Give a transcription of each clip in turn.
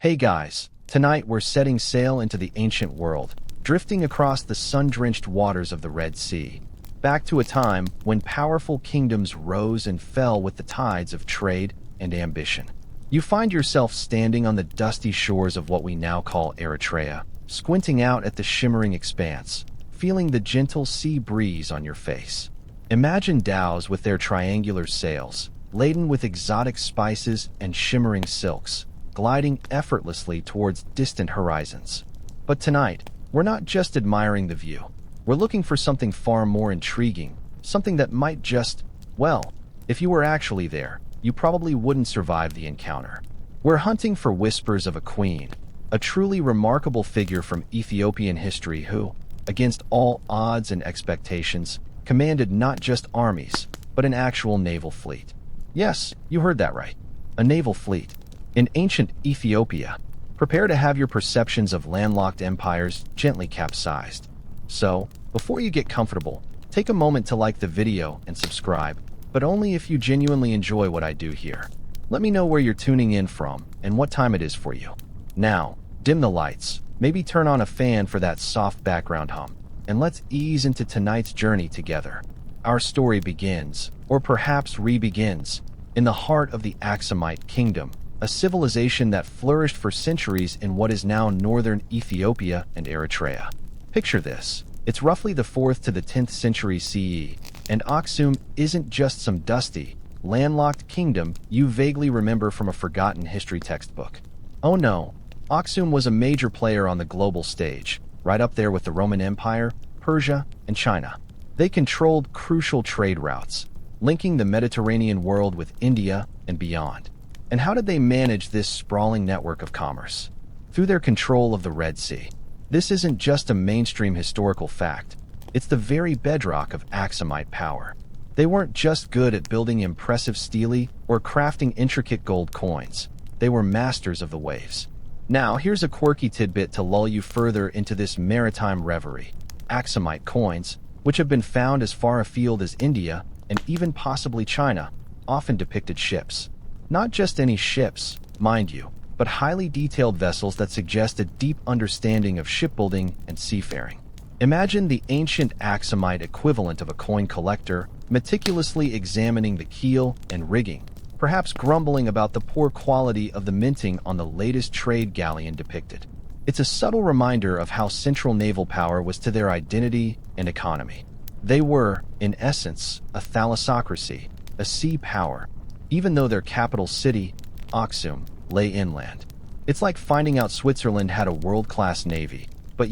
Hey guys, tonight we're setting sail into the ancient world, drifting across the sun-drenched waters of the Red Sea, back to a time when powerful kingdoms rose and fell with the tides of trade and ambition. You find yourself standing on the dusty shores of what we now call Eritrea, squinting out at the shimmering expanse, feeling the gentle sea breeze on your face. Imagine dhows with their triangular sails, laden with exotic spices and shimmering silks, gliding effortlessly towards distant horizons. But tonight, we're not just admiring the view. We're looking for something far more intriguing, something that might just, well, if you were actually there, you probably wouldn't survive the encounter. We're hunting for whispers of a queen, a truly remarkable figure from Ethiopian history who, against all odds and expectations, commanded not just armies, but an actual naval fleet. Yes, you heard that right. A naval fleet. In ancient Ethiopia, prepare to have your perceptions of landlocked empires gently capsized. So, before you get comfortable, take a moment to like the video and subscribe, but only if you genuinely enjoy what I do here. Let me know where you're tuning in from and what time it is for you. Now, dim the lights, maybe turn on a fan for that soft background hum, and let's ease into tonight's journey together. Our story begins, or perhaps re-begins, in the heart of the Aksumite kingdom, a civilization that flourished for centuries in what is now northern Ethiopia and Eritrea. Picture this. It's roughly the 4th to the 10th century CE, and Aksum isn't just some dusty, landlocked kingdom you vaguely remember from a forgotten history textbook. Oh no, Aksum was a major player on the global stage, right up there with the Roman Empire, Persia, and China. They controlled crucial trade routes, linking the Mediterranean world with India and beyond. And how did they manage this sprawling network of commerce? Through their control of the Red Sea. This isn't just a mainstream historical fact. It's the very bedrock of Aksumite power. They weren't just good at building impressive stele or crafting intricate gold coins. They were masters of the waves. Now, here's a quirky tidbit to lull you further into this maritime reverie. Aksumite coins, which have been found as far afield as India and even possibly China, often depicted ships. Not just any ships, mind you, but highly detailed vessels that suggest a deep understanding of shipbuilding and seafaring. Imagine the ancient Aksumite equivalent of a coin collector, meticulously examining the keel and rigging, perhaps grumbling about the poor quality of the minting on the latest trade galleon depicted. It's a subtle reminder of how central naval power was to their identity and economy. They were, in essence, a thalassocracy, a sea power, even though their capital city, Aksum, lay inland. It's like finding out Switzerland had a world-class navy, but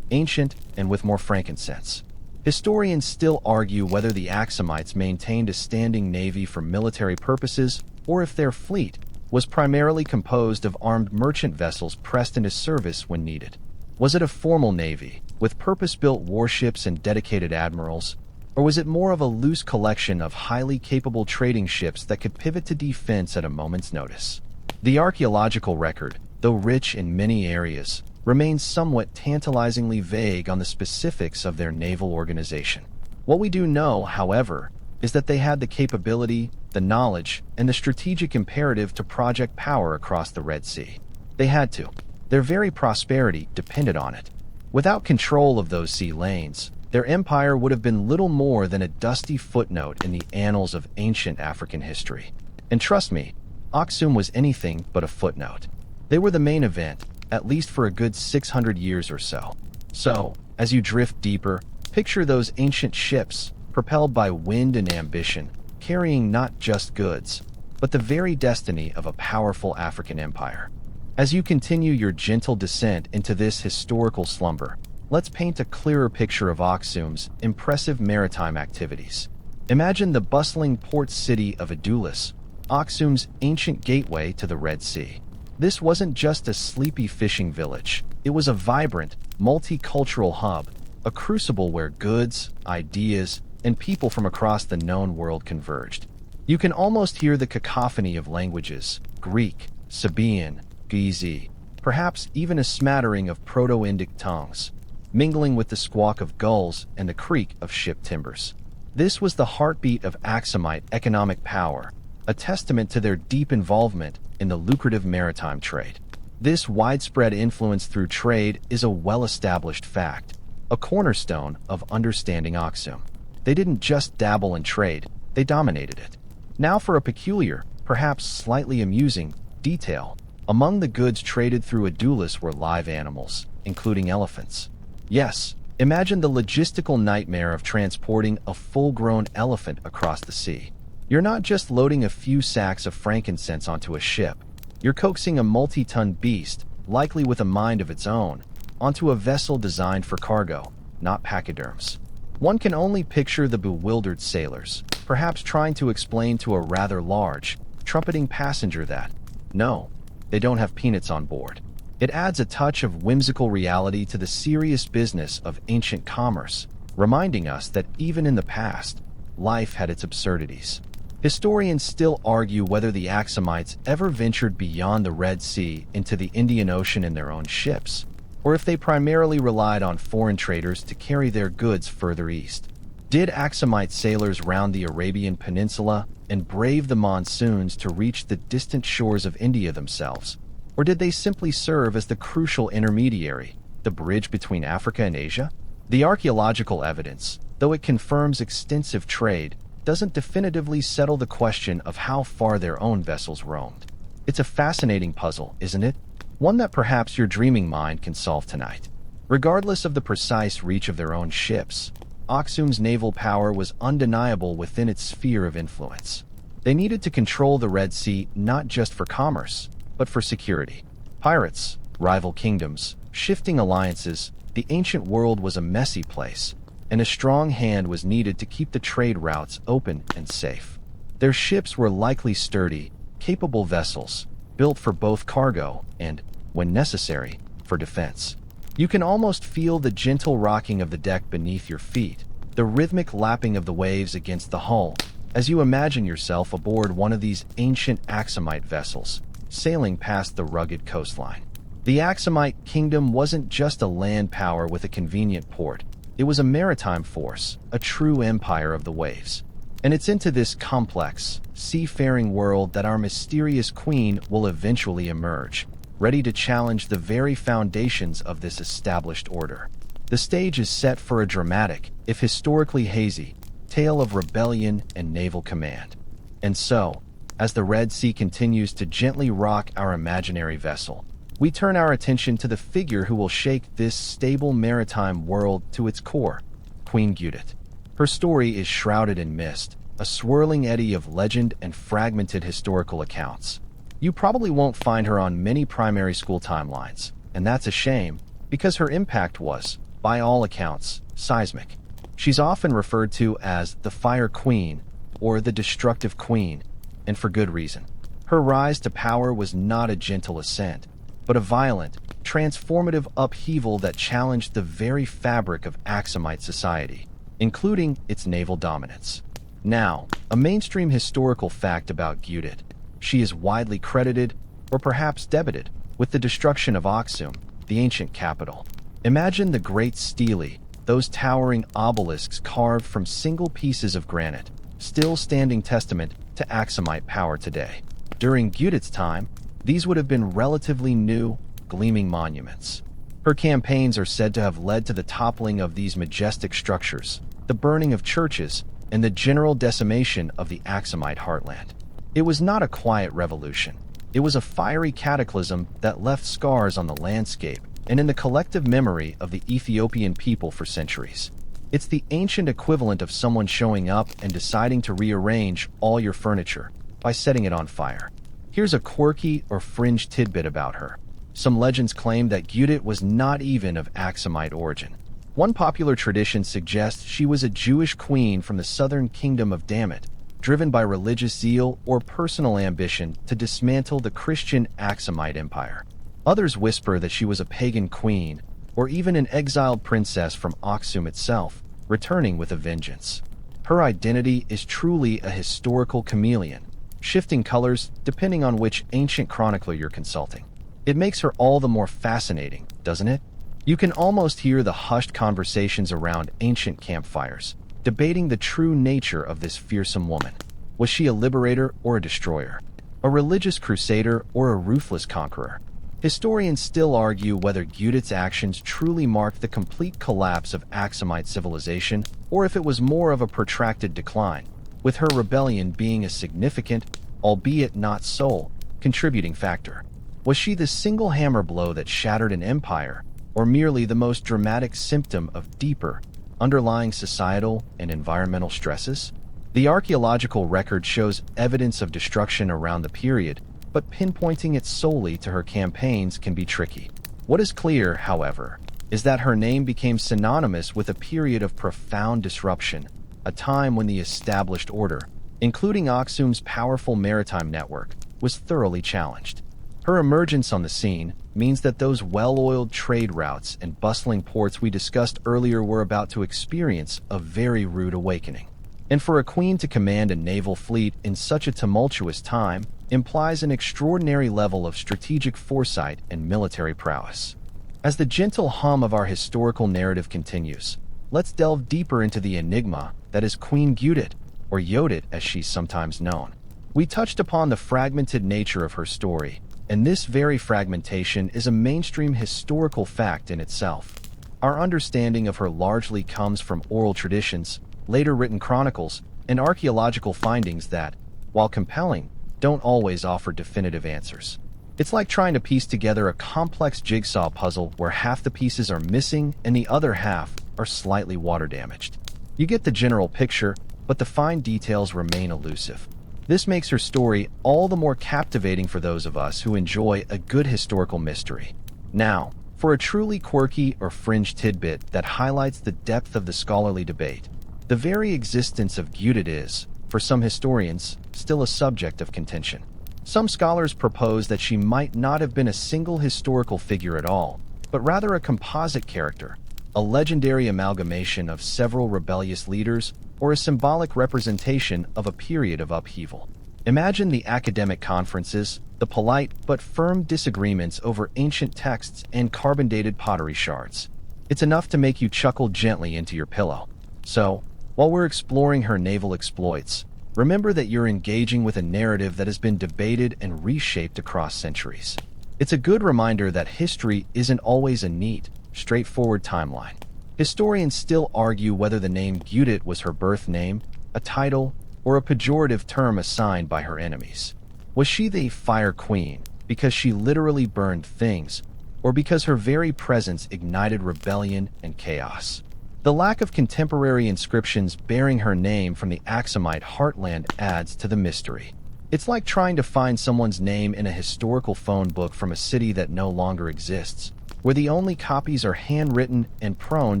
ancient and with more frankincense. Historians still argue whether the Aksumites maintained a standing navy for military purposes or if their fleet was primarily composed of armed merchant vessels pressed into service when needed. Was it a formal navy, with purpose-built warships and dedicated admirals, or was it more of a loose collection of highly capable trading ships that could pivot to defense at a moment's notice? The archaeological record, though rich in many areas, remains somewhat tantalizingly vague on the specifics of their naval organization. What we do know, however, is that they had the capability, the knowledge, and the strategic imperative to project power across the Red Sea. They had to. Their very prosperity depended on it. Without control of those sea lanes, their empire would have been little more than a dusty footnote in the annals of ancient African history. And trust me, Aksum was anything but a footnote. They were the main event, at least for a good 600 years or so. So, as you drift deeper, picture those ancient ships, propelled by wind and ambition, carrying not just goods, but the very destiny of a powerful African empire. As you continue your gentle descent into this historical slumber, let's paint a clearer picture of Aksum's impressive maritime activities. Imagine the bustling port city of Adulis, Aksum's ancient gateway to the Red Sea. This wasn't just a sleepy fishing village. It was a vibrant, multicultural hub, a crucible where goods, ideas, and people from across the known world converged. You can almost hear the cacophony of languages: Greek, Sabaean, Gizi, perhaps even a smattering of Proto-Indic tongues, mingling with the squawk of gulls and the creak of ship timbers. This was the heartbeat of Aksumite economic power, a testament to their deep involvement in the lucrative maritime trade. This widespread influence through trade is a well-established fact, a cornerstone of understanding Aksum. They didn't just dabble in trade, they dominated it. Now for a peculiar, perhaps slightly amusing, detail. Among the goods traded through Adulis were live animals, including elephants. Yes, imagine the logistical nightmare of transporting a full-grown elephant across the sea. You're not just loading a few sacks of frankincense onto a ship. You're coaxing a multi-ton beast, likely with a mind of its own, onto a vessel designed for cargo, not pachyderms. One can only picture the bewildered sailors, perhaps trying to explain to a rather large, trumpeting passenger that, no, they don't have peanuts on board. It adds a touch of whimsical reality to the serious business of ancient commerce, reminding us that even in the past, life had its absurdities. Historians still argue whether the Aksumites ever ventured beyond the Red Sea into the Indian Ocean in their own ships, or if they primarily relied on foreign traders to carry their goods further east. Did Aksumite sailors round the Arabian Peninsula and brave the monsoons to reach the distant shores of India themselves? Or did they simply serve as the crucial intermediary, the bridge between Africa and Asia? The archaeological evidence, though it confirms extensive trade, doesn't definitively settle the question of how far their own vessels roamed. It's a fascinating puzzle, isn't it? One that perhaps your dreaming mind can solve tonight. Regardless of the precise reach of their own ships, Aksum's naval power was undeniable within its sphere of influence. They needed to control the Red Sea not just for commerce, but for security. Pirates, rival kingdoms, shifting alliances, the ancient world was a messy place, and a strong hand was needed to keep the trade routes open and safe. Their ships were likely sturdy, capable vessels, built for both cargo and, when necessary, for defense. You can almost feel the gentle rocking of the deck beneath your feet, the rhythmic lapping of the waves against the hull, as you imagine yourself aboard one of these ancient Aksumite vessels, sailing past the rugged coastline. The Aksumite kingdom wasn't just a land power with a convenient port. It was a maritime force, a true empire of the waves. And it's into this complex, seafaring world that our mysterious queen will eventually emerge, ready to challenge the very foundations of this established order. The stage is set for a dramatic, if historically hazy, tale of rebellion and naval command. And so, as the Red Sea continues to gently rock our imaginary vessel, we turn our attention to the figure who will shake this stable maritime world to its core, Queen Judith. Her story is shrouded in mist, a swirling eddy of legend and fragmented historical accounts. You probably won't find her on many primary school timelines, and that's a shame, because her impact was, by all accounts, seismic. She's often referred to as the Fire Queen or the Destructive Queen, and for good reason. Her rise to power was not a gentle ascent, but a violent, transformative upheaval that challenged the very fabric of Aksumite society, including its naval dominance. Now, a mainstream historical fact about Judith. She is widely credited, or perhaps debited, with the destruction of Aksum, the ancient capital. Imagine the great stelae, those towering obelisks carved from single pieces of granite, still standing testament to Aksumite power today. During Judith's time, these would have been relatively new, gleaming monuments. Her campaigns are said to have led to the toppling of these majestic structures, the burning of churches, and the general decimation of the Aksumite heartland. It was not a quiet revolution. It was a fiery cataclysm that left scars on the landscape and in the collective memory of the Ethiopian people for centuries. It's the ancient equivalent of someone showing up and deciding to rearrange all your furniture by setting it on fire. Here's a quirky or fringe tidbit about her. Some legends claim that Judith was not even of Aksumite origin. One popular tradition suggests she was a Jewish queen from the southern kingdom of Dammit, driven by religious zeal or personal ambition to dismantle the Christian Aksumite Empire. Others whisper that she was a pagan queen, or even an exiled princess from Aksum itself, returning with a vengeance. Her identity is truly a historical chameleon, shifting colors depending on which ancient chronicler you're consulting. It makes her all the more fascinating, doesn't it? You can almost hear the hushed conversations around ancient campfires, debating the true nature of this fearsome woman. Was she a liberator or a destroyer? A religious crusader or a ruthless conqueror? Historians still argue whether Giudit's actions truly marked the complete collapse of Aksumite civilization or if it was more of a protracted decline, with her rebellion being a significant, albeit not sole, contributing factor. Was she the single hammer blow that shattered an empire, or merely the most dramatic symptom of deeper, underlying societal and environmental stresses? The archaeological record shows evidence of destruction around the period, but pinpointing it solely to her campaigns can be tricky. What is clear, however, is that her name became synonymous with a period of profound disruption, a time when the established order, including Aksum's powerful maritime network, was thoroughly challenged. Her emergence on the scene means that those well-oiled trade routes and bustling ports we discussed earlier were about to experience a very rude awakening. And for a queen to command a naval fleet in such a tumultuous time implies an extraordinary level of strategic foresight and military prowess. As the gentle hum of our historical narrative continues, let's delve deeper into the enigma that is Queen Giudit, or Yodit as she's sometimes known. We touched upon the fragmented nature of her story, and this very fragmentation is a mainstream historical fact in itself. Our understanding of her largely comes from oral traditions, later written chronicles, and archaeological findings that, while compelling, don't always offer definitive answers. It's like trying to piece together a complex jigsaw puzzle where half the pieces are missing and the other half are slightly water damaged. You get the general picture, but the fine details remain elusive. This makes her story all the more captivating for those of us who enjoy a good historical mystery. Now, for a truly quirky or fringe tidbit that highlights the depth of the scholarly debate, the very existence of Giudit is, for some historians, still a subject of contention. Some scholars propose that she might not have been a single historical figure at all, but rather a composite character, a legendary amalgamation of several rebellious leaders, or a symbolic representation of a period of upheaval. Imagine the academic conferences, the polite but firm disagreements over ancient texts and carbon-dated pottery shards. It's enough to make you chuckle gently into your pillow. So, while we're exploring her naval exploits, remember that you're engaging with a narrative that has been debated and reshaped across centuries. It's a good reminder that history isn't always a neat, straightforward timeline. Historians still argue whether the name Giudit was her birth name, a title, or a pejorative term assigned by her enemies. Was she the Fire Queen because she literally burned things, or because her very presence ignited rebellion and chaos? The lack of contemporary inscriptions bearing her name from the Aksumite heartland adds to the mystery. It's like trying to find someone's name in a historical phone book from a city that no longer exists, where the only copies are handwritten and prone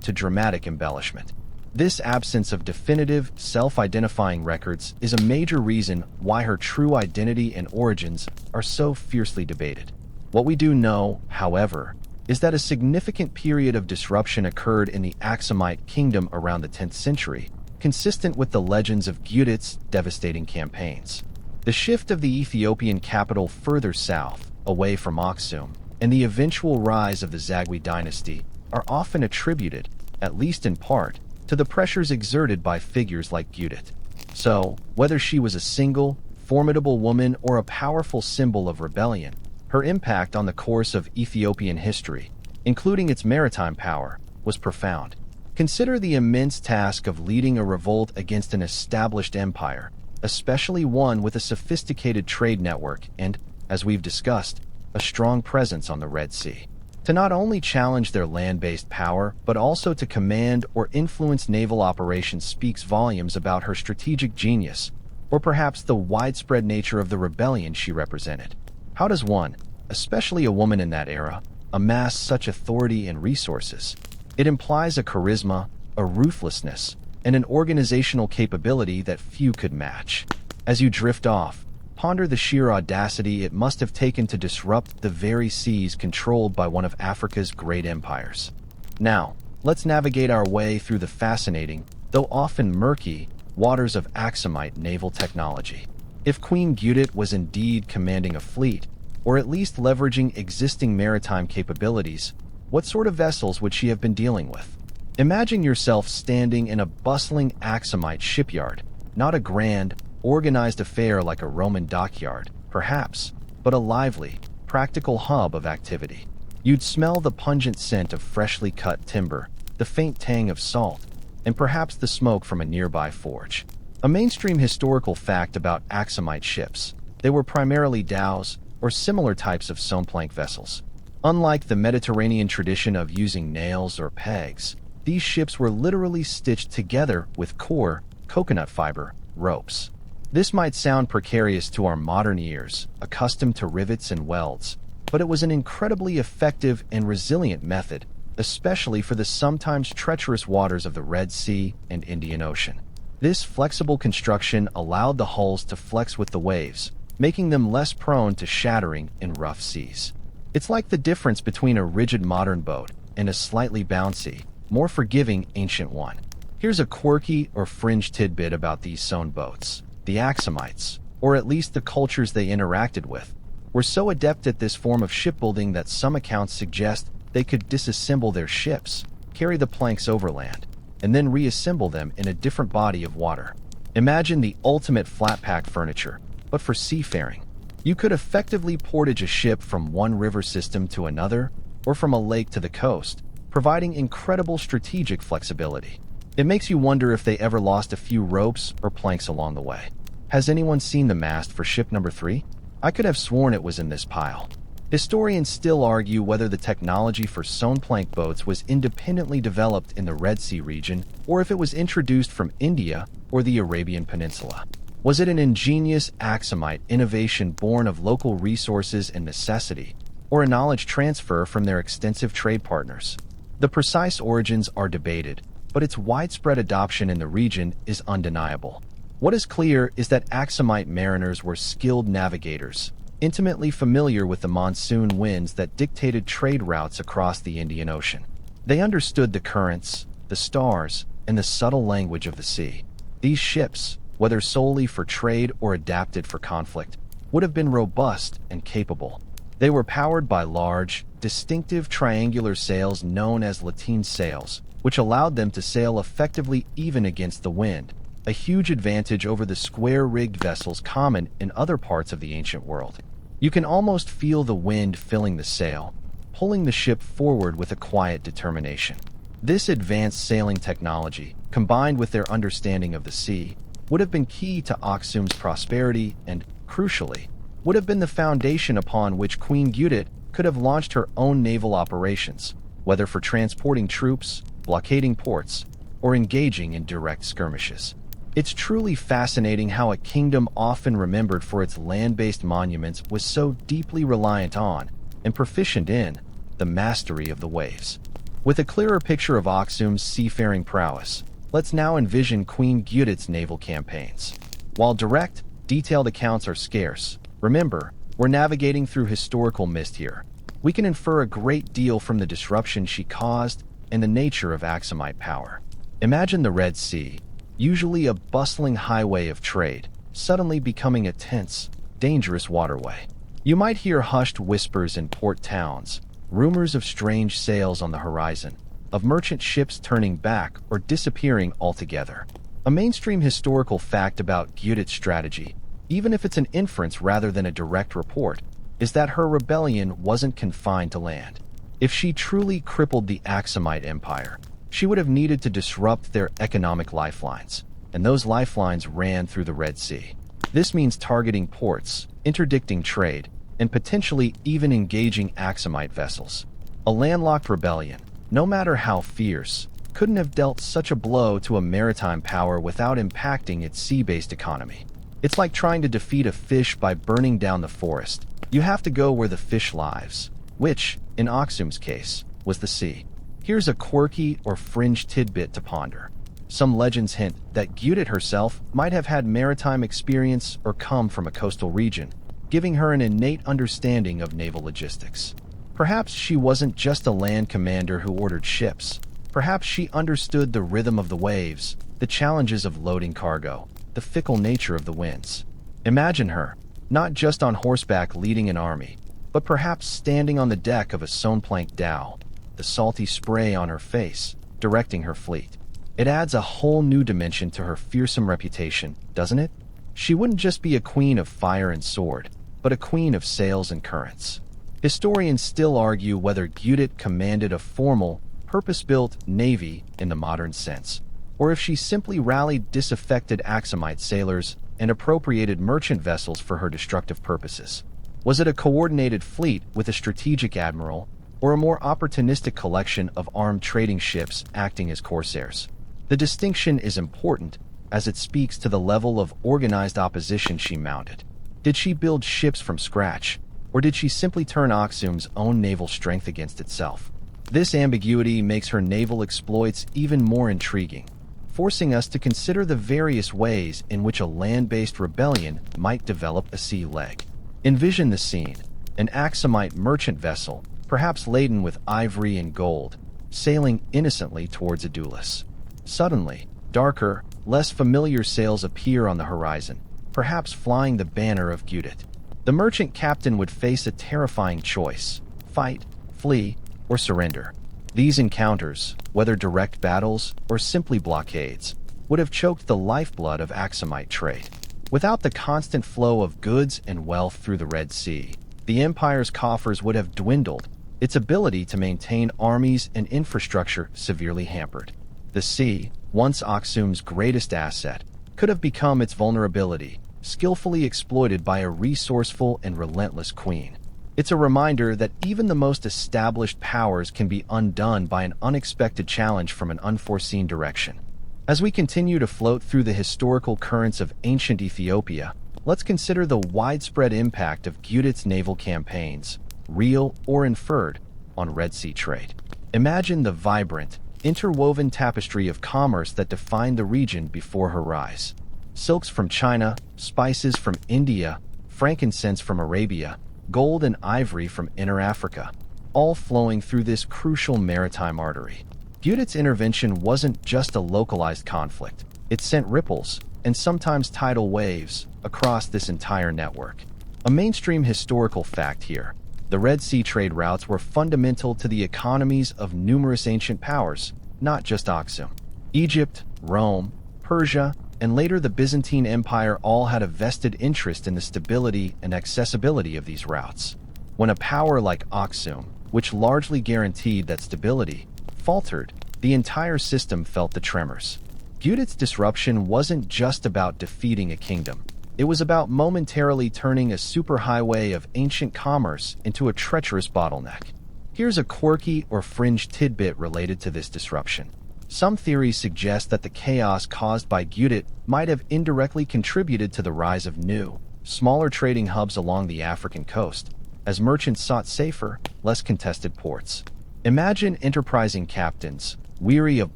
to dramatic embellishment. This absence of definitive, self-identifying records is a major reason why her true identity and origins are so fiercely debated. What we do know, however, is that a significant period of disruption occurred in the Aksumite kingdom around the 10th century, consistent with the legends of Giudit's devastating campaigns. The shift of the Ethiopian capital further south, away from Aksum, and the eventual rise of the Zagwe dynasty are often attributed, at least in part, to the pressures exerted by figures like Giudit. So, whether she was a single, formidable woman or a powerful symbol of rebellion, her impact on the course of Ethiopian history, including its maritime power, was profound. Consider the immense task of leading a revolt against an established empire, especially one with a sophisticated trade network and, as we've discussed, a strong presence on the Red Sea. To not only challenge their land-based power, but also to command or influence naval operations speaks volumes about her strategic genius, or perhaps the widespread nature of the rebellion she represented. How does one, especially a woman in that era, amass such authority and resources? It implies a charisma, a ruthlessness, and an organizational capability that few could match. As you drift off, ponder the sheer audacity it must have taken to disrupt the very seas controlled by one of Africa's great empires. Now, let's navigate our way through the fascinating, though often murky, waters of Aksumite naval technology. If Queen Giudit was indeed commanding a fleet, or at least leveraging existing maritime capabilities, what sort of vessels would she have been dealing with? Imagine yourself standing in a bustling Aksumite shipyard, not a grand, organized affair like a Roman dockyard, perhaps, but a lively, practical hub of activity. You'd smell the pungent scent of freshly cut timber, the faint tang of salt, and perhaps the smoke from a nearby forge. A mainstream historical fact about Aksumite ships: they were primarily dhows, or similar types of sewn plank vessels. Unlike the Mediterranean tradition of using nails or pegs, these ships were literally stitched together with core, coconut fiber, ropes. This might sound precarious to our modern ears, accustomed to rivets and welds, but it was an incredibly effective and resilient method, especially for the sometimes treacherous waters of the Red Sea and Indian Ocean. This flexible construction allowed the hulls to flex with the waves, making them less prone to shattering in rough seas. It's like the difference between a rigid modern boat and a slightly bouncy, more forgiving ancient one. Here's a quirky or fringe tidbit about these sewn boats. The Aksumites, or at least the cultures they interacted with, were so adept at this form of shipbuilding that some accounts suggest they could disassemble their ships, carry the planks overland, and then reassemble them in a different body of water. Imagine the ultimate flat-pack furniture, but for seafaring. You could effectively portage a ship from one river system to another, or from a lake to the coast, providing incredible strategic flexibility. It makes you wonder if they ever lost a few ropes or planks along the way. Has anyone seen the mast for ship number 3? I could have sworn it was in this pile. Historians still argue whether the technology for sewn plank boats was independently developed in the Red Sea region, or if it was introduced from India or the Arabian Peninsula. Was it an ingenious Aksumite innovation born of local resources and necessity, or a knowledge transfer from their extensive trade partners? The precise origins are debated, but its widespread adoption in the region is undeniable. What is clear is that Aksumite mariners were skilled navigators, intimately familiar with the monsoon winds that dictated trade routes across the Indian Ocean. They understood the currents, the stars, and the subtle language of the sea. These ships, whether solely for trade or adapted for conflict, would have been robust and capable. They were powered by large, distinctive triangular sails known as lateen sails, which allowed them to sail effectively even against the wind, a huge advantage over the square-rigged vessels common in other parts of the ancient world. You can almost feel the wind filling the sail, pulling the ship forward with a quiet determination. This advanced sailing technology, combined with their understanding of the sea, would have been key to Aksum's prosperity and, crucially, would have been the foundation upon which Queen Gudit could have launched her own naval operations, whether for transporting troops, blockading ports, or engaging in direct skirmishes. It's truly fascinating how a kingdom often remembered for its land-based monuments was so deeply reliant on, and proficient in, the mastery of the waves. With a clearer picture of Aksum's seafaring prowess, let's now envision Queen Gudit's naval campaigns. While direct, detailed accounts are scarce, remember, we're navigating through historical mist here. We can infer a great deal from the disruption she caused and the nature of Aksumite power. Imagine the Red Sea, usually a bustling highway of trade, suddenly becoming a tense, dangerous waterway. You might hear hushed whispers in port towns, rumors of strange sails on the horizon, of merchant ships turning back or disappearing altogether. A mainstream historical fact about Gudit's strategy, even if it's an inference rather than a direct report, is that her rebellion wasn't confined to land. If she truly crippled the Aksumite Empire, she would have needed to disrupt their economic lifelines, and those lifelines ran through the Red Sea. This means targeting ports, interdicting trade, and potentially even engaging Aksumite vessels. A landlocked rebellion, no matter how fierce, couldn't have dealt such a blow to a maritime power without impacting its sea-based economy. It's like trying to defeat a fish by burning down the forest. You have to go where the fish lives, which, in Aksum's case, was the sea. Here's a quirky or fringe tidbit to ponder. Some legends hint that Gudit herself might have had maritime experience or come from a coastal region, giving her an innate understanding of naval logistics. Perhaps she wasn't just a land commander who ordered ships. Perhaps she understood the rhythm of the waves, the challenges of loading cargo, the fickle nature of the winds. Imagine her, not just on horseback leading an army, but perhaps standing on the deck of a sewn-plank dhow, the salty spray on her face, directing her fleet. It adds a whole new dimension to her fearsome reputation, doesn't it? She wouldn't just be a queen of fire and sword, but a queen of sails and currents. Historians still argue whether Judith commanded a formal, purpose-built navy in the modern sense, or if she simply rallied disaffected Aksumite sailors and appropriated merchant vessels for her destructive purposes. Was it a coordinated fleet with a strategic admiral, or a more opportunistic collection of armed trading ships acting as corsairs? The distinction is important, as it speaks to the level of organized opposition she mounted. Did she build ships from scratch, or did she simply turn Aksum's own naval strength against itself? This ambiguity makes her naval exploits even more intriguing, forcing us to consider the various ways in which a land-based rebellion might develop a sea leg. Envision the scene: an Aksumite merchant vessel, perhaps laden with ivory and gold, sailing innocently towards Adulis. Suddenly, darker, less familiar sails appear on the horizon, perhaps flying the banner of Judith. The merchant captain would face a terrifying choice: fight, flee, or surrender. These encounters, whether direct battles or simply blockades, would have choked the lifeblood of Aksumite trade. Without the constant flow of goods and wealth through the Red Sea, the empire's coffers would have dwindled, its ability to maintain armies and infrastructure severely hampered. The sea, once Aksum's greatest asset, could have become its vulnerability, skillfully exploited by a resourceful and relentless queen. It's a reminder that even the most established powers can be undone by an unexpected challenge from an unforeseen direction. As we continue to float through the historical currents of ancient Ethiopia, let's consider the widespread impact of Judith's naval campaigns, real or inferred, on Red Sea trade. Imagine the vibrant, interwoven tapestry of commerce that defined the region before her rise. Silks from China, spices from India, frankincense from Arabia, gold and ivory from Inner Africa, all flowing through this crucial maritime artery. Judith's intervention wasn't just a localized conflict. It sent ripples, and sometimes tidal waves, across this entire network. A mainstream historical fact here: the Red Sea trade routes were fundamental to the economies of numerous ancient powers, not just Aksum. Egypt, Rome, Persia, and later the Byzantine Empire all had a vested interest in the stability and accessibility of these routes. When a power like Aksum, which largely guaranteed that stability, faltered, the entire system felt the tremors. Judith's disruption wasn't just about defeating a kingdom. It was about momentarily turning a superhighway of ancient commerce into a treacherous bottleneck. Here's a quirky or fringe tidbit related to this disruption. Some theories suggest that the chaos caused by Judith might have indirectly contributed to the rise of new, smaller trading hubs along the African coast, as merchants sought safer, less contested ports. Imagine enterprising captains, weary of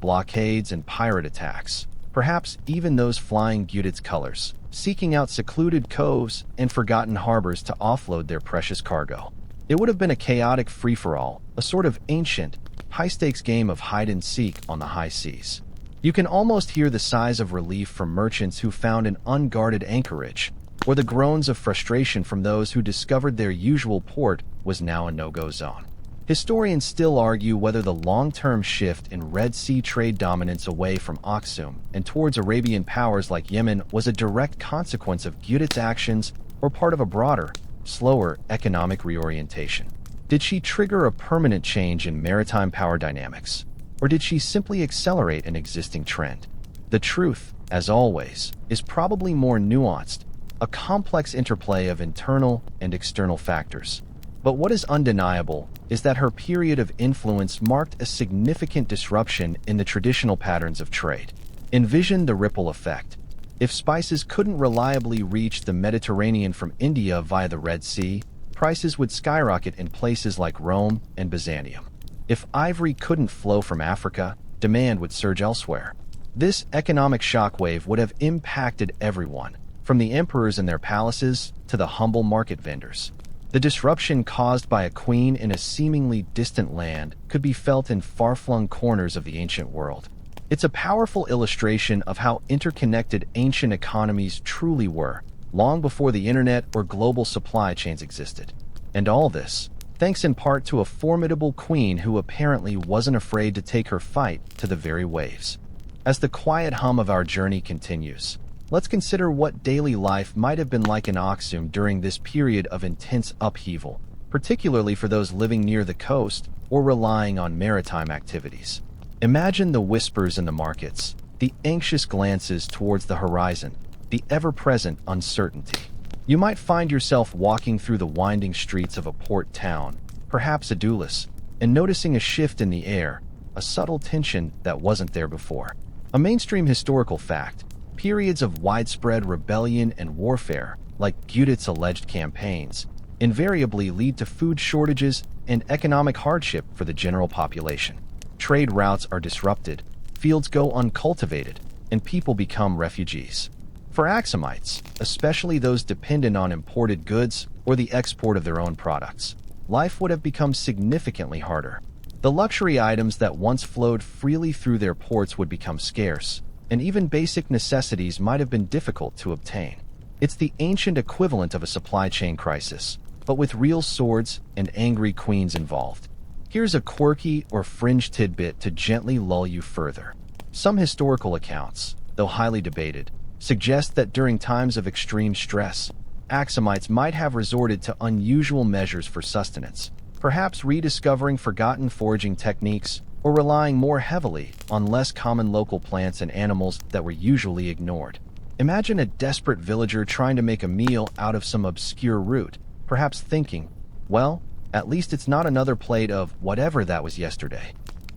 blockades and pirate attacks, perhaps even those flying Judith's colors, seeking out secluded coves and forgotten harbors to offload their precious cargo. It would have been a chaotic free-for-all, a sort of ancient, high-stakes game of hide-and-seek on the high seas. You can almost hear the sighs of relief from merchants who found an unguarded anchorage, or the groans of frustration from those who discovered their usual port was now a no-go zone. Historians still argue whether the long-term shift in Red Sea trade dominance away from Aksum and towards Arabian powers like Yemen was a direct consequence of Judith's actions or part of a broader, slower economic reorientation. Did she trigger a permanent change in maritime power dynamics, or did she simply accelerate an existing trend? The truth, as always, is probably more nuanced, a complex interplay of internal and external factors. But what is undeniable is that her period of influence marked a significant disruption in the traditional patterns of trade. Envision the ripple effect. If spices couldn't reliably reach the Mediterranean from India via the Red Sea, prices would skyrocket in places like Rome and Byzantium. If ivory couldn't flow from Africa, demand would surge elsewhere. This economic shockwave would have impacted everyone, from the emperors and their palaces to the humble market vendors. The disruption caused by a queen in a seemingly distant land could be felt in far-flung corners of the ancient world. It's a powerful illustration of how interconnected ancient economies truly were, long before the internet or global supply chains existed. And all this, thanks in part to a formidable queen who apparently wasn't afraid to take her fight to the very waves. As the quiet hum of our journey continues, let's consider what daily life might have been like in Aksum during this period of intense upheaval, particularly for those living near the coast or relying on maritime activities. Imagine the whispers in the markets, the anxious glances towards the horizon, the ever-present uncertainty. You might find yourself walking through the winding streets of a port town, perhaps Adulis, and noticing a shift in the air, a subtle tension that wasn't there before. A mainstream historical fact: periods of widespread rebellion and warfare, like Giudit's alleged campaigns, invariably lead to food shortages and economic hardship for the general population. Trade routes are disrupted, fields go uncultivated, and people become refugees. For Axumites, especially those dependent on imported goods or the export of their own products, life would have become significantly harder. The luxury items that once flowed freely through their ports would become scarce, and even basic necessities might have been difficult to obtain. It's the ancient equivalent of a supply chain crisis, but with real swords and angry queens involved. Here's a quirky or fringe tidbit to gently lull you further. Some historical accounts, though highly debated, suggest that during times of extreme stress, Axumites might have resorted to unusual measures for sustenance, perhaps rediscovering forgotten foraging techniques or relying more heavily on less common local plants and animals that were usually ignored. Imagine a desperate villager trying to make a meal out of some obscure root, perhaps thinking, well, at least it's not another plate of whatever that was yesterday.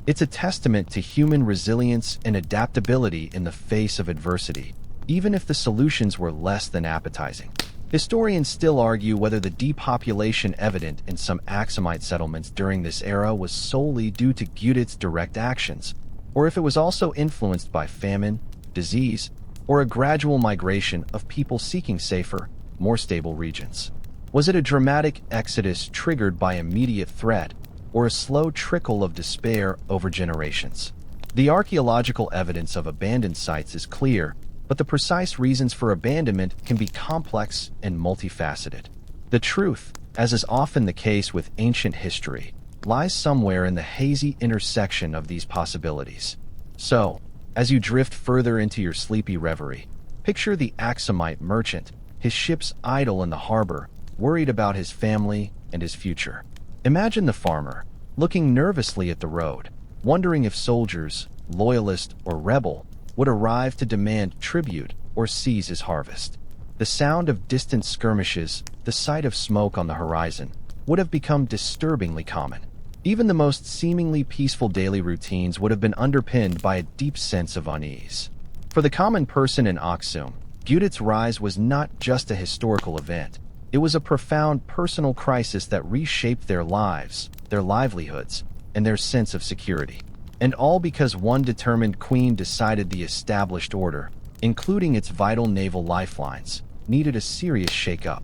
It's a testament to human resilience and adaptability in the face of adversity, even if the solutions were less than appetizing. Historians still argue whether the depopulation evident in some Axumite settlements during this era was solely due to Giudit's direct actions, or if it was also influenced by famine, disease, or a gradual migration of people seeking safer, more stable regions. Was it a dramatic exodus triggered by immediate threat, or a slow trickle of despair over generations? The archaeological evidence of abandoned sites is clear, but the precise reasons for abandonment can be complex and multifaceted. The truth, as is often the case with ancient history, lies somewhere in the hazy intersection of these possibilities. So, as you drift further into your sleepy reverie, picture the Axumite merchant, his ships idle in the harbor, worried about his family and his future. Imagine the farmer, looking nervously at the road, wondering if soldiers, loyalist or rebel, would arrive to demand tribute or seize his harvest. The sound of distant skirmishes, the sight of smoke on the horizon, would have become disturbingly common. Even the most seemingly peaceful daily routines would have been underpinned by a deep sense of unease. For the common person in Aksum, Giudit's rise was not just a historical event. It was a profound personal crisis that reshaped their lives, their livelihoods, and their sense of security. And all because one determined queen decided the established order, including its vital naval lifelines, needed a serious shake-up.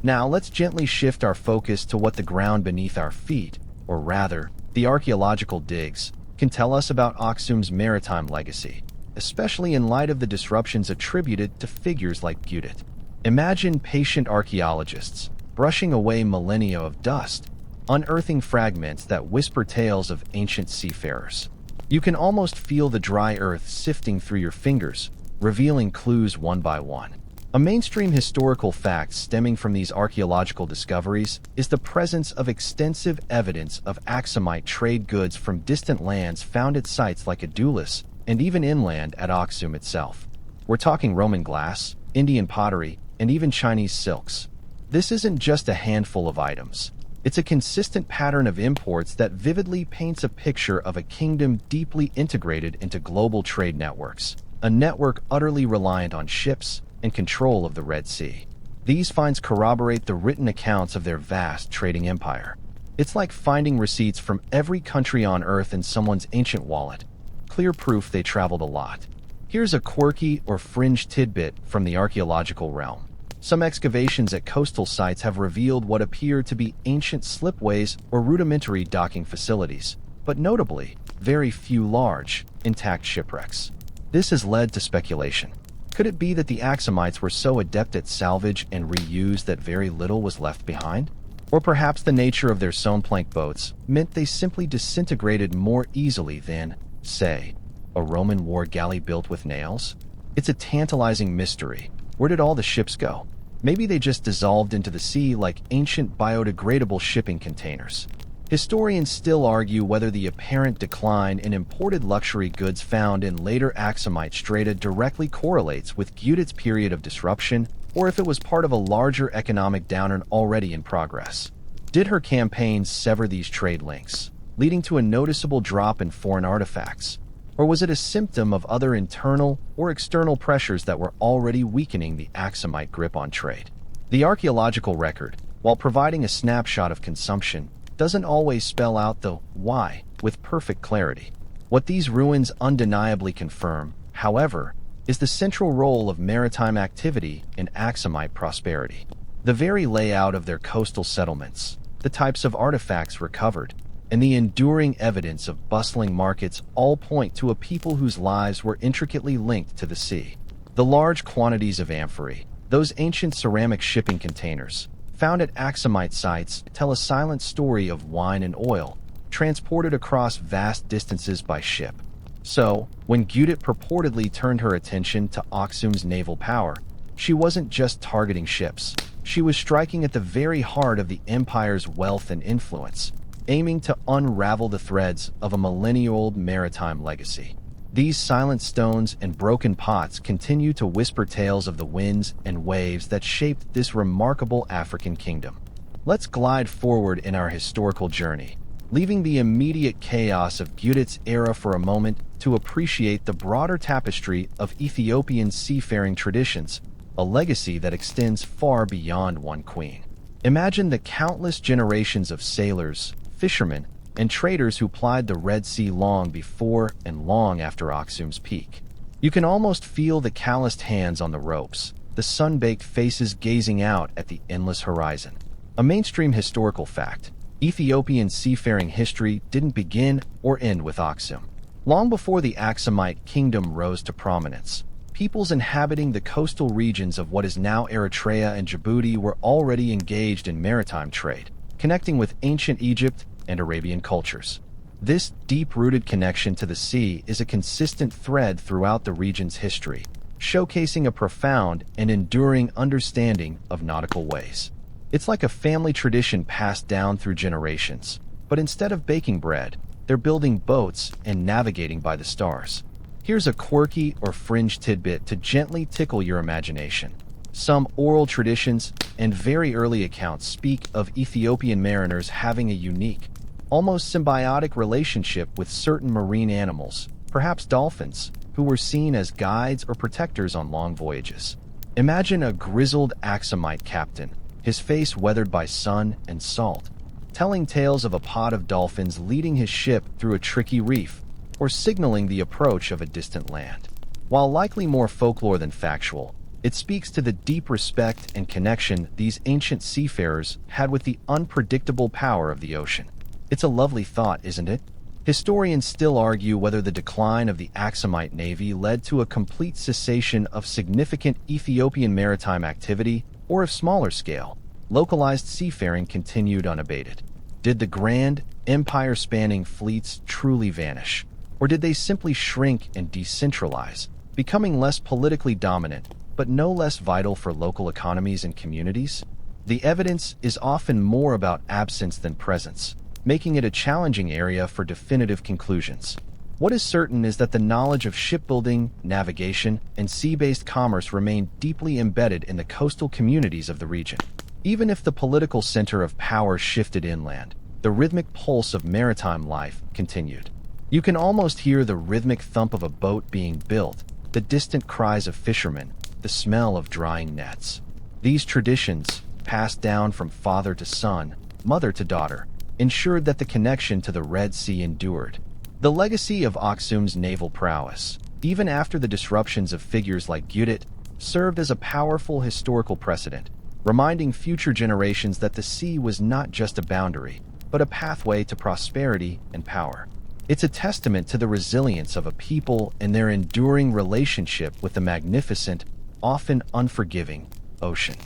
Now let's gently shift our focus to what the ground beneath our feet, or rather, the archaeological digs, can tell us about Aksum's maritime legacy, especially in light of the disruptions attributed to figures like Giudit. Imagine patient archaeologists, brushing away millennia of dust, unearthing fragments that whisper tales of ancient seafarers. You can almost feel the dry earth sifting through your fingers, revealing clues one by one. A mainstream historical fact stemming from these archaeological discoveries is the presence of extensive evidence of Axumite trade goods from distant lands found at sites like Adulis and even inland at Aksum itself. We're talking Roman glass, Indian pottery, and even Chinese silks. This isn't just a handful of items. It's a consistent pattern of imports that vividly paints a picture of a kingdom deeply integrated into global trade networks, a network utterly reliant on ships and control of the Red Sea. These finds corroborate the written accounts of their vast trading empire. It's like finding receipts from every country on Earth in someone's ancient wallet, clear proof they traveled a lot. Here's a quirky or fringe tidbit from the archaeological realm. Some excavations at coastal sites have revealed what appear to be ancient slipways or rudimentary docking facilities, but notably, very few large, intact shipwrecks. This has led to speculation. Could it be that the Axumites were so adept at salvage and reuse that very little was left behind? Or perhaps the nature of their sewn plank boats meant they simply disintegrated more easily than, say, a Roman war galley built with nails? It's a tantalizing mystery. Where did all the ships go? Maybe they just dissolved into the sea like ancient biodegradable shipping containers. Historians still argue whether the apparent decline in imported luxury goods found in later Aksumite strata directly correlates with Gudit's period of disruption, or if it was part of a larger economic downturn already in progress. Did her campaigns sever these trade links, leading to a noticeable drop in foreign artifacts? Or was it a symptom of other internal or external pressures that were already weakening the Aksumite grip on trade? The archaeological record, while providing a snapshot of consumption, doesn't always spell out the why with perfect clarity. What these ruins undeniably confirm, however, is the central role of maritime activity in Aksumite prosperity. The very layout of their coastal settlements, the types of artifacts recovered, and the enduring evidence of bustling markets all point to a people whose lives were intricately linked to the sea. The large quantities of amphorae, those ancient ceramic shipping containers, found at Aksumite sites tell a silent story of wine and oil, transported across vast distances by ship. So, when Gudit purportedly turned her attention to Aksum's naval power, she wasn't just targeting ships. She was striking at the very heart of the empire's wealth and influence, aiming to unravel the threads of a millennia-old maritime legacy. These silent stones and broken pots continue to whisper tales of the winds and waves that shaped this remarkable African kingdom. Let's glide forward in our historical journey, leaving the immediate chaos of Gudit's era for a moment to appreciate the broader tapestry of Ethiopian seafaring traditions, a legacy that extends far beyond one queen. Imagine the countless generations of sailors, fishermen, and traders who plied the Red Sea long before and long after Aksum's peak. You can almost feel the calloused hands on the ropes, the sun-baked faces gazing out at the endless horizon. A mainstream historical fact, Ethiopian seafaring history didn't begin or end with Aksum. Long before the Aksumite kingdom rose to prominence, peoples inhabiting the coastal regions of what is now Eritrea and Djibouti were already engaged in maritime trade, connecting with ancient Egypt and Arabian cultures. This deep-rooted connection to the sea is a consistent thread throughout the region's history, showcasing a profound and enduring understanding of nautical ways. It's like a family tradition passed down through generations, but instead of baking bread, they're building boats and navigating by the stars. Here's a quirky or fringe tidbit to gently tickle your imagination. Some oral traditions and very early accounts speak of Ethiopian mariners having a unique, almost symbiotic relationship with certain marine animals, perhaps dolphins, who were seen as guides or protectors on long voyages. Imagine a grizzled Aksumite captain, his face weathered by sun and salt, telling tales of a pod of dolphins leading his ship through a tricky reef, or signaling the approach of a distant land. While likely more folklore than factual, it speaks to the deep respect and connection these ancient seafarers had with the unpredictable power of the ocean. It's a lovely thought, isn't it? Historians still argue whether the decline of the Aksumite navy led to a complete cessation of significant Ethiopian maritime activity, or if smaller scale, localized seafaring continued unabated. Did the grand, empire-spanning fleets truly vanish? Or did they simply shrink and decentralize, becoming less politically dominant, but no less vital for local economies and communities? The evidence is often more about absence than presence, making it a challenging area for definitive conclusions. What is certain is that the knowledge of shipbuilding, navigation, and sea-based commerce remained deeply embedded in the coastal communities of the region. Even if the political center of power shifted inland, the rhythmic pulse of maritime life continued. You can almost hear the rhythmic thump of a boat being built, the distant cries of fishermen, the smell of drying nets. These traditions, passed down from father to son, mother to daughter, ensured that the connection to the Red Sea endured. The legacy of Aksum's naval prowess, even after the disruptions of figures like Gudit, served as a powerful historical precedent, reminding future generations that the sea was not just a boundary, but a pathway to prosperity and power. It's a testament to the resilience of a people and their enduring relationship with the magnificent, often unforgiving, ocean.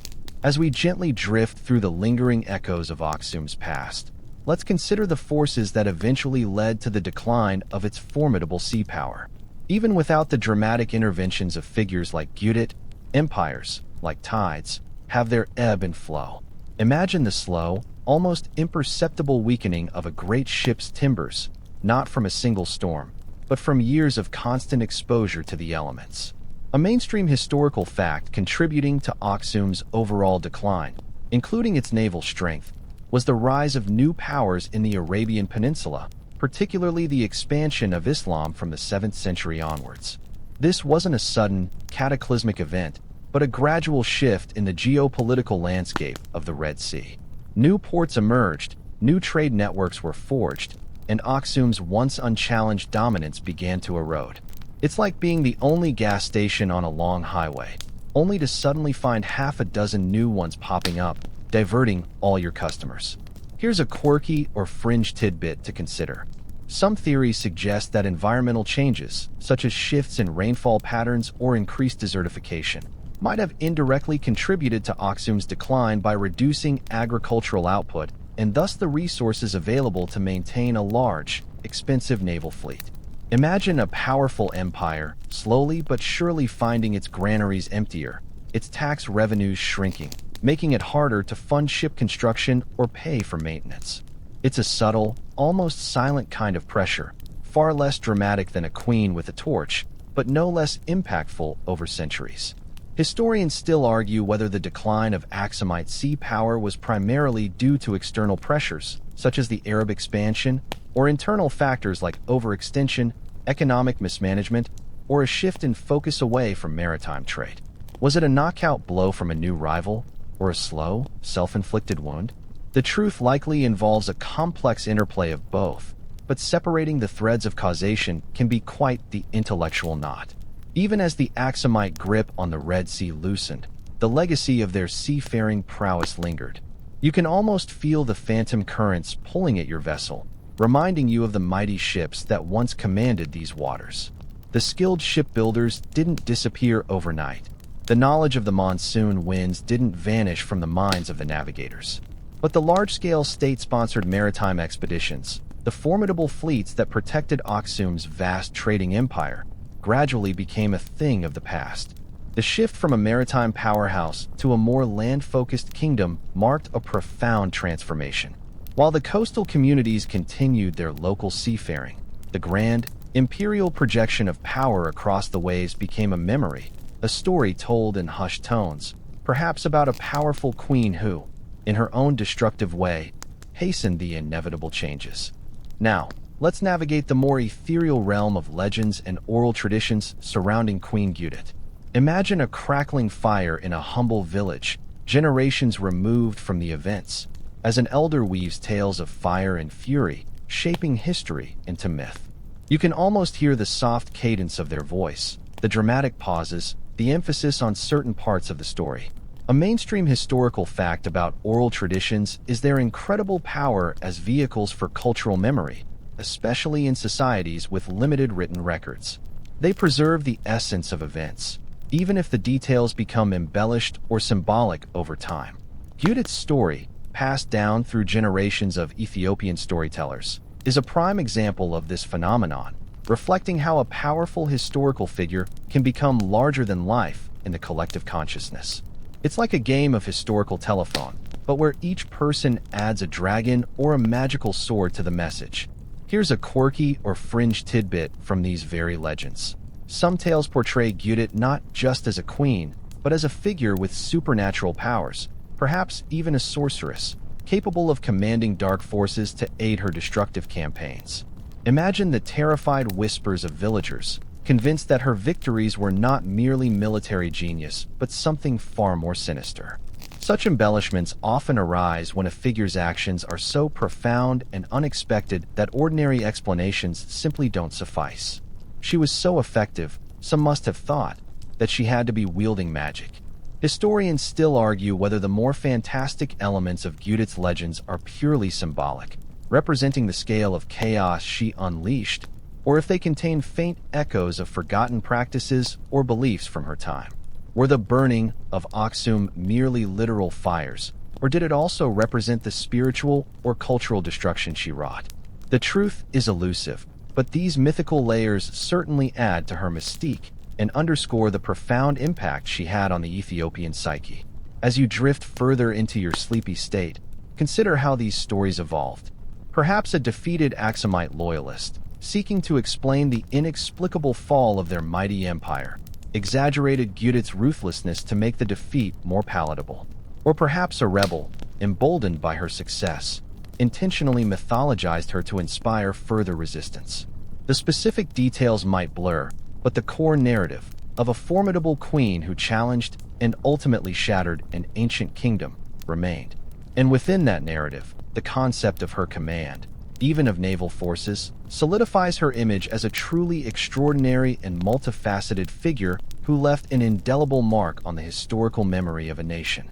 As we gently drift through the lingering echoes of Aksum's past, let's consider the forces that eventually led to the decline of its formidable sea power. Even without the dramatic interventions of figures like Gudit, empires, like tides, have their ebb and flow. Imagine the slow, almost imperceptible weakening of a great ship's timbers, not from a single storm, but from years of constant exposure to the elements. A mainstream historical fact contributing to Aksum's overall decline, including its naval strength, was the rise of new powers in the Arabian Peninsula, particularly the expansion of Islam from the 7th century onwards. This wasn't a sudden, cataclysmic event, but a gradual shift in the geopolitical landscape of the Red Sea. New ports emerged, new trade networks were forged, and Aksum's once unchallenged dominance began to erode. It's like being the only gas station on a long highway, only to suddenly find half a dozen new ones popping up, diverting all your customers. Here's a quirky or fringe tidbit to consider. Some theories suggest that environmental changes, such as shifts in rainfall patterns or increased desertification, might have indirectly contributed to Aksum's decline by reducing agricultural output and thus the resources available to maintain a large, expensive naval fleet. Imagine a powerful empire slowly but surely finding its granaries emptier, its tax revenues shrinking, making it harder to fund ship construction or pay for maintenance. It's a subtle, almost silent kind of pressure, far less dramatic than a queen with a torch, but no less impactful over centuries. Historians still argue whether the decline of Aksumite sea power was primarily due to external pressures, such as the Arab expansion, or internal factors like overextension, economic mismanagement, or a shift in focus away from maritime trade. Was it a knockout blow from a new rival, or a slow, self-inflicted wound? The truth likely involves a complex interplay of both, but separating the threads of causation can be quite the intellectual knot. Even as the Aksumite grip on the Red Sea loosened, the legacy of their seafaring prowess lingered. You can almost feel the phantom currents pulling at your vessel, reminding you of the mighty ships that once commanded these waters. The skilled shipbuilders didn't disappear overnight. The knowledge of the monsoon winds didn't vanish from the minds of the navigators. But the large-scale state-sponsored maritime expeditions, the formidable fleets that protected Aksum's vast trading empire, gradually became a thing of the past. The shift from a maritime powerhouse to a more land-focused kingdom marked a profound transformation. While the coastal communities continued their local seafaring, the grand, imperial projection of power across the waves became a memory, a story told in hushed tones, perhaps about a powerful queen who, in her own destructive way, hastened the inevitable changes. Now, let's navigate the more ethereal realm of legends and oral traditions surrounding Queen Judith. Imagine a crackling fire in a humble village, generations removed from the events, as an elder weaves tales of fire and fury, shaping history into myth. You can almost hear the soft cadence of their voice, the dramatic pauses, the emphasis on certain parts of the story. A mainstream historical fact about oral traditions is their incredible power as vehicles for cultural memory, especially in societies with limited written records. They preserve the essence of events, even if the details become embellished or symbolic over time. Judith's story, passed down through generations of Ethiopian storytellers, is a prime example of this phenomenon, reflecting how a powerful historical figure can become larger than life in the collective consciousness. It's like a game of historical telephone, but where each person adds a dragon or a magical sword to the message. Here's a quirky or fringe tidbit from these very legends. Some tales portray Judith not just as a queen, but as a figure with supernatural powers, perhaps even a sorceress, capable of commanding dark forces to aid her destructive campaigns. Imagine the terrified whispers of villagers, convinced that her victories were not merely military genius, but something far more sinister. Such embellishments often arise when a figure's actions are so profound and unexpected that ordinary explanations simply don't suffice. She was so effective, some must have thought, that she had to be wielding magic. Historians still argue whether the more fantastic elements of Judith's legends are purely symbolic, representing the scale of chaos she unleashed, or if they contain faint echoes of forgotten practices or beliefs from her time. Were the burning of Aksum merely literal fires, or did it also represent the spiritual or cultural destruction she wrought? The truth is elusive, but these mythical layers certainly add to her mystique and underscore the profound impact she had on the Ethiopian psyche. As you drift further into your sleepy state, consider how these stories evolved. Perhaps a defeated Aksumite loyalist, seeking to explain the inexplicable fall of their mighty empire, exaggerated Gudit's ruthlessness to make the defeat more palatable. Or perhaps a rebel, emboldened by her success, intentionally mythologized her to inspire further resistance. The specific details might blur, but the core narrative of a formidable queen who challenged and ultimately shattered an ancient kingdom remained. And within that narrative, the concept of her command, even of naval forces, solidifies her image as a truly extraordinary and multifaceted figure who left an indelible mark on the historical memory of a nation.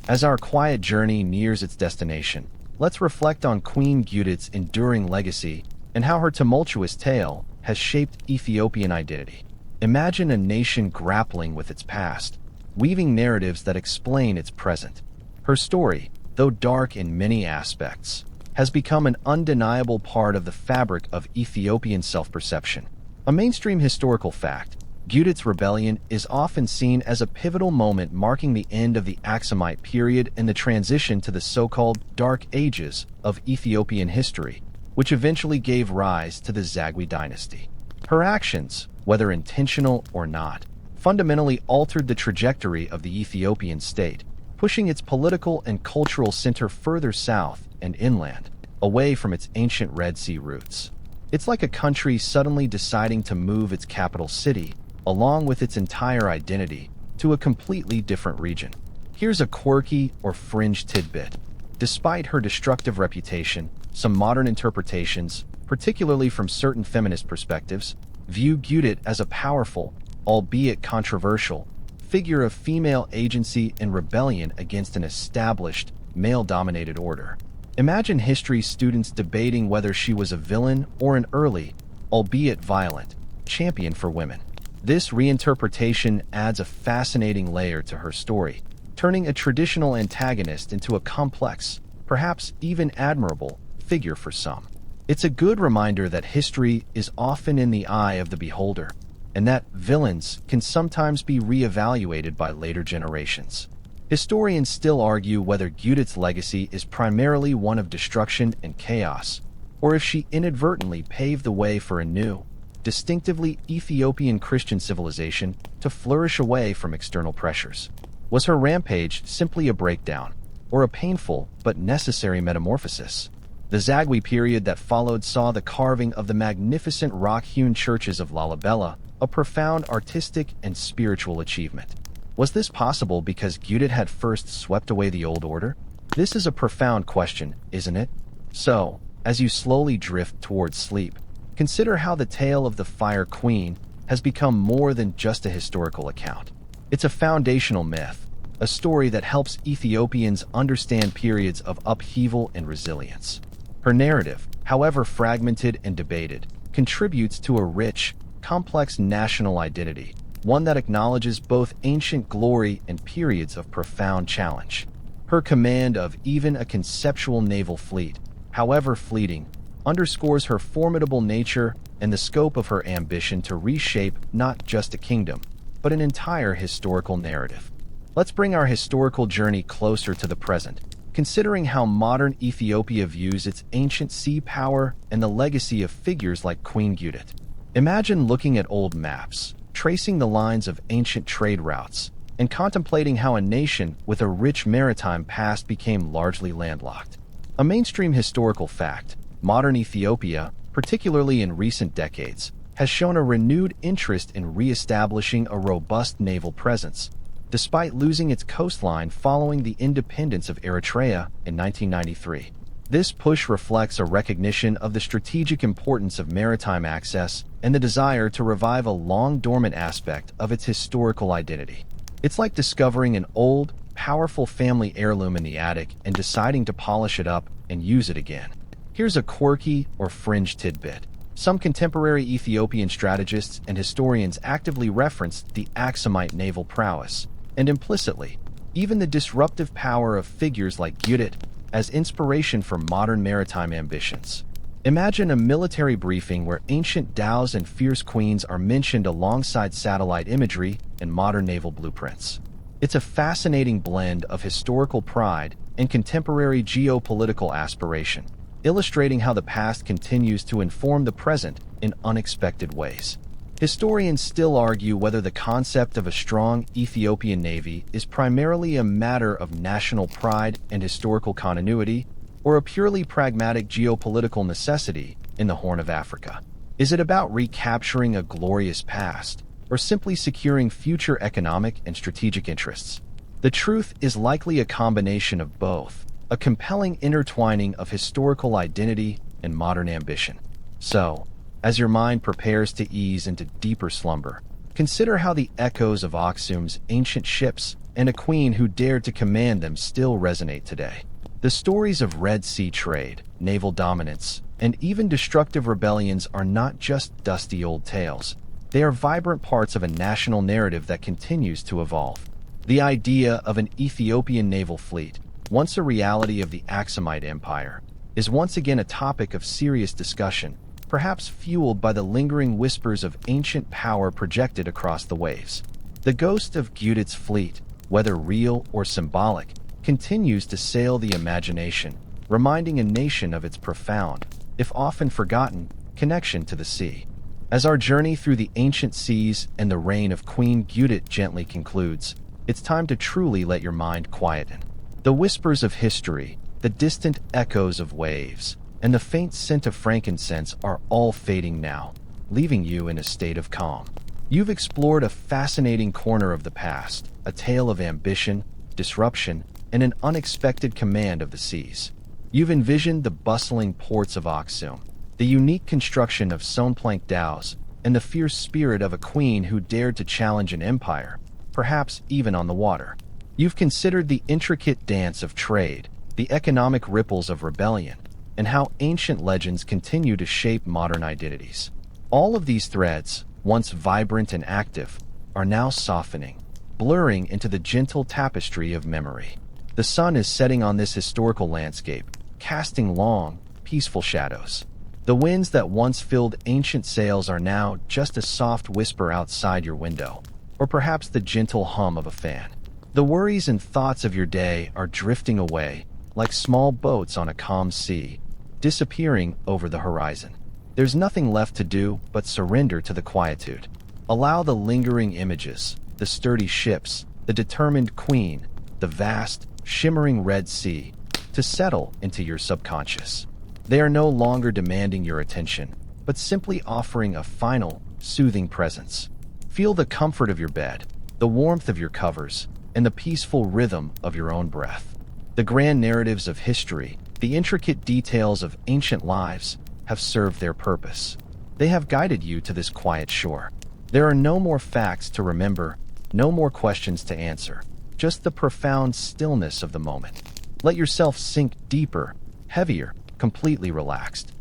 As our quiet journey nears its destination, let's reflect on Queen Gudit's enduring legacy and how her tumultuous tale has shaped Ethiopian identity. Imagine a nation grappling with its past, weaving narratives that explain its present. Her story, though dark in many aspects, has become an undeniable part of the fabric of Ethiopian self-perception. A mainstream historical fact, Gudit's rebellion is often seen as a pivotal moment marking the end of the Aksumite period and the transition to the so-called Dark Ages of Ethiopian history, which eventually gave rise to the Zagwe dynasty. Her actions, whether intentional or not, fundamentally altered the trajectory of the Ethiopian state, pushing its political and cultural center further south and inland, away from its ancient Red Sea roots. It's like a country suddenly deciding to move its capital city, along with its entire identity, to a completely different region. Here's a quirky or fringe tidbit. Despite her destructive reputation, some modern interpretations, particularly from certain feminist perspectives, view Gudit as a powerful, albeit controversial, figure of female agency and rebellion against an established, male-dominated order. Imagine history students debating whether she was a villain or an early, albeit violent, champion for women. This reinterpretation adds a fascinating layer to her story, turning a traditional antagonist into a complex, perhaps even admirable, figure for some. It's a good reminder that history is often in the eye of the beholder, and that villains can sometimes be re-evaluated by later generations. Historians still argue whether Gudit's legacy is primarily one of destruction and chaos, or if she inadvertently paved the way for a new, distinctively Ethiopian Christian civilization to flourish away from external pressures. Was her rampage simply a breakdown, or a painful but necessary metamorphosis? The Zagwe period that followed saw the carving of the magnificent rock-hewn churches of Lalibela, a profound artistic and spiritual achievement. Was this possible because Gudit had first swept away the old order? This is a profound question, isn't it? So, as you slowly drift towards sleep, consider how the tale of the Fire Queen has become more than just a historical account. It's a foundational myth, a story that helps Ethiopians understand periods of upheaval and resilience. Her narrative, however fragmented and debated, contributes to a rich, complex national identity, one that acknowledges both ancient glory and periods of profound challenge. Her command of even a conceptual naval fleet, however fleeting, underscores her formidable nature and the scope of her ambition to reshape not just a kingdom, but an entire historical narrative. Let's bring our historical journey closer to the present, considering how modern Ethiopia views its ancient sea power and the legacy of figures like Queen Gudit. Imagine looking at old maps, tracing the lines of ancient trade routes, and contemplating how a nation with a rich maritime past became largely landlocked. A mainstream historical fact, modern Ethiopia, particularly in recent decades, has shown a renewed interest in re-establishing a robust naval presence, despite losing its coastline following the independence of Eritrea in 1993. This push reflects a recognition of the strategic importance of maritime access and the desire to revive a long-dormant aspect of its historical identity. It's like discovering an old, powerful family heirloom in the attic and deciding to polish it up and use it again. Here's a quirky or fringe tidbit. Some contemporary Ethiopian strategists and historians actively referenced the Aksumite naval prowess, and implicitly, even the disruptive power of figures like Gudit, as inspiration for modern maritime ambitions. Imagine a military briefing where ancient dhows and fierce queens are mentioned alongside satellite imagery and modern naval blueprints. It's a fascinating blend of historical pride and contemporary geopolitical aspiration, illustrating how the past continues to inform the present in unexpected ways. Historians still argue whether the concept of a strong Ethiopian navy is primarily a matter of national pride and historical continuity, or a purely pragmatic geopolitical necessity in the Horn of Africa. Is it about recapturing a glorious past, or simply securing future economic and strategic interests? The truth is likely a combination of both, a compelling intertwining of historical identity and modern ambition. So, as your mind prepares to ease into deeper slumber, consider how the echoes of Aksum's ancient ships and a queen who dared to command them still resonate today. The stories of Red Sea trade, naval dominance, and even destructive rebellions are not just dusty old tales. They are vibrant parts of a national narrative that continues to evolve. The idea of an Ethiopian naval fleet, once a reality of the Aksumite Empire, is once again a topic of serious discussion, perhaps fueled by the lingering whispers of ancient power projected across the waves. The ghost of Gudit's fleet, whether real or symbolic, continues to sail the imagination, reminding a nation of its profound, if often forgotten, connection to the sea. As our journey through the ancient seas and the reign of Queen Gudit gently concludes, it's time to truly let your mind quieten. The whispers of history, the distant echoes of waves, and the faint scent of frankincense are all fading now, leaving you in a state of calm. You've explored a fascinating corner of the past, a tale of ambition, disruption, and an unexpected command of the seas. You've envisioned the bustling ports of Aksum, the unique construction of stone-plank dhows, and the fierce spirit of a queen who dared to challenge an empire, perhaps even on the water. You've considered the intricate dance of trade, the economic ripples of rebellion, and how ancient legends continue to shape modern identities. All of these threads, once vibrant and active, are now softening, blurring into the gentle tapestry of memory. The sun is setting on this historical landscape, casting long, peaceful shadows. The winds that once filled ancient sails are now just a soft whisper outside your window, or perhaps the gentle hum of a fan. The worries and thoughts of your day are drifting away, like small boats on a calm sea, disappearing over the horizon. There's nothing left to do but surrender to the quietude. Allow the lingering images, the sturdy ships, the determined queen, the vast, shimmering Red Sea, to settle into your subconscious. They are no longer demanding your attention, but simply offering a final, soothing presence. Feel the comfort of your bed, the warmth of your covers, and the peaceful rhythm of your own breath. The grand narratives of history, the intricate details of ancient lives, have served their purpose. They have guided you to this quiet shore. There are no more facts to remember, no more questions to answer, just the profound stillness of the moment. Let yourself sink deeper, heavier, completely relaxed.